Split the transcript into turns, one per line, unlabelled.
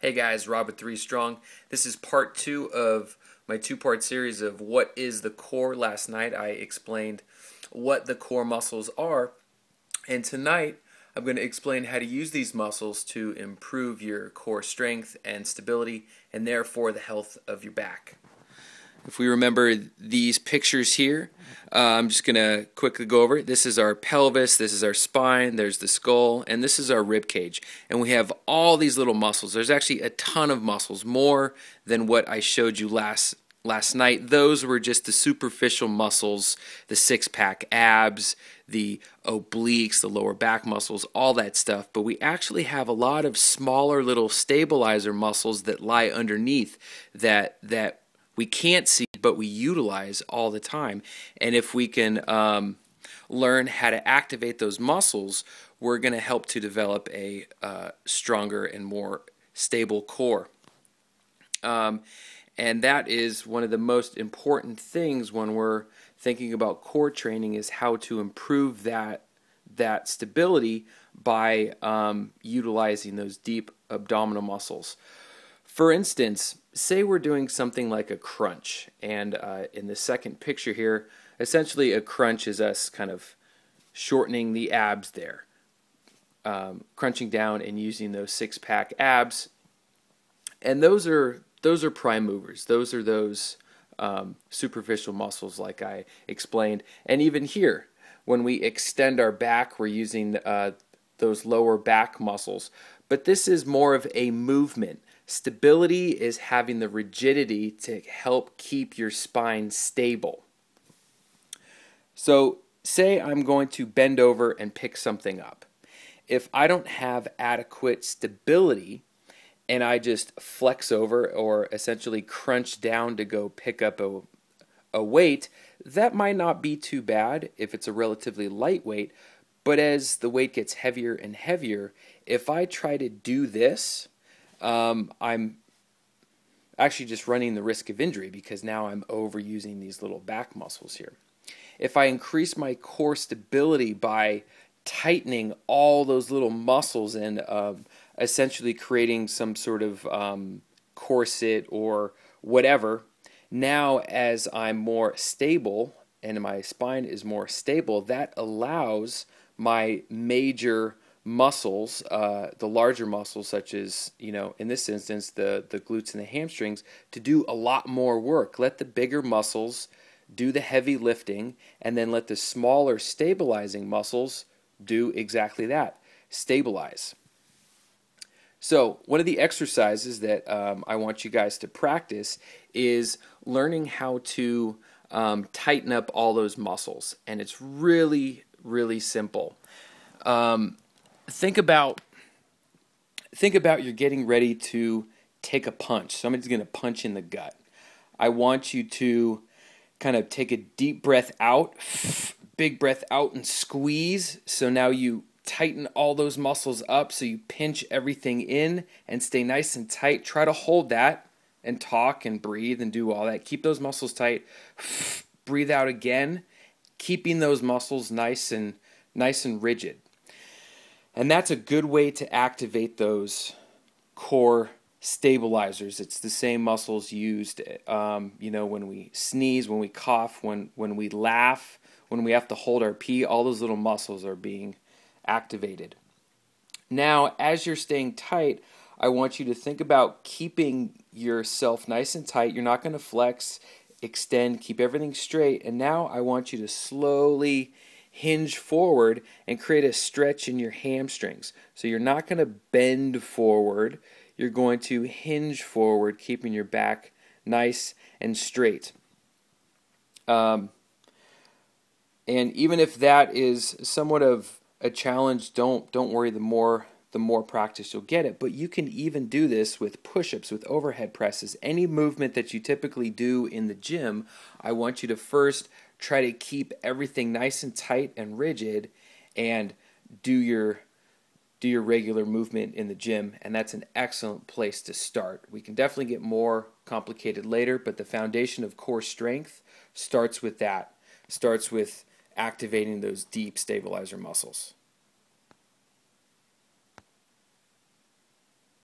Hey guys, Rob with 3STRONG. This is part 2 of my two-part series of what is the core. Last night I explained what the core muscles are, and tonight I'm going to explain how to use these muscles to improve your core strength and stability, and therefore the health of your back. If we remember these pictures here, I'm just going to quickly go over it. This is our pelvis, this is our spine, there's the skull, and this is our rib cage. And we have all these little muscles. There's actually a ton of muscles, more than what I showed you last night. Those were just the superficial muscles, the six-pack abs, the obliques, the lower back muscles, all that stuff. But we actually have a lot of smaller little stabilizer muscles that lie underneath that we can't see, but we utilize all the time. And if we can learn how to activate those muscles, we're going to help to develop a stronger and more stable core. And that is one of the most important things when we're thinking about core training, is how to improve that stability by utilizing those deep abdominal muscles. For instance, say we're doing something like a crunch, and in the second picture here, essentially a crunch is us kind of shortening the abs there, crunching down and using those six-pack abs, and those are prime movers. Those are those superficial muscles like I explained. And even here, when we extend our back, we're using those lower back muscles. But this is more of a movement. Stability is having the rigidity to help keep your spine stable. So say I'm going to bend over and pick something up. If I don't have adequate stability and I just flex over or essentially crunch down to go pick up a weight, that might not be too bad if it's a relatively light weight. But as the weight gets heavier and heavier, if I try to do this, I'm actually just running the risk of injury, because now I'm overusing these little back muscles here. If I increase my core stability by tightening all those little muscles and essentially creating some sort of corset or whatever, now as I'm more stable and my spine is more stable, that allows my major muscles, the larger muscles such as, in this instance, the glutes and the hamstrings, to do a lot more work. Let the bigger muscles do the heavy lifting, and then let the smaller stabilizing muscles do exactly that, stabilize. So one of the exercises that I want you guys to practice is learning how to tighten up all those muscles, and it's really, really simple. Think about you're getting ready to take a punch. Somebody's going to punch in the gut. I want you to kind of take a deep breath out, big breath out, and squeeze. So now you tighten all those muscles up, so you pinch everything in and stay nice and tight. Try to hold that and talk and breathe and do all that. Keep those muscles tight. Breathe out again, keeping those muscles nice and rigid. And that's a good way to activate those core stabilizers. It's the same muscles used, when we sneeze, when we cough, when we laugh, when we have to hold our pee. All those little muscles are being activated. Now, as you're staying tight, I want you to think about keeping yourself nice and tight. You're not going to flex, extend, keep everything straight. And now I want you to slowly hinge forward and create a stretch in your hamstrings. So you're not going to bend forward. You're going to hinge forward, keeping your back nice and straight. And even if that is somewhat of a challenge, don't worry. The more practice you'll get it. But you can even do this with push-ups, with overhead presses, any movement that you typically do in the gym. I want you to first try to keep everything nice and tight and rigid, and do your regular movement in the gym, and that's an excellent place to start. We can definitely get more complicated later, but the foundation of core strength starts with that. Starts with activating those deep stabilizer muscles.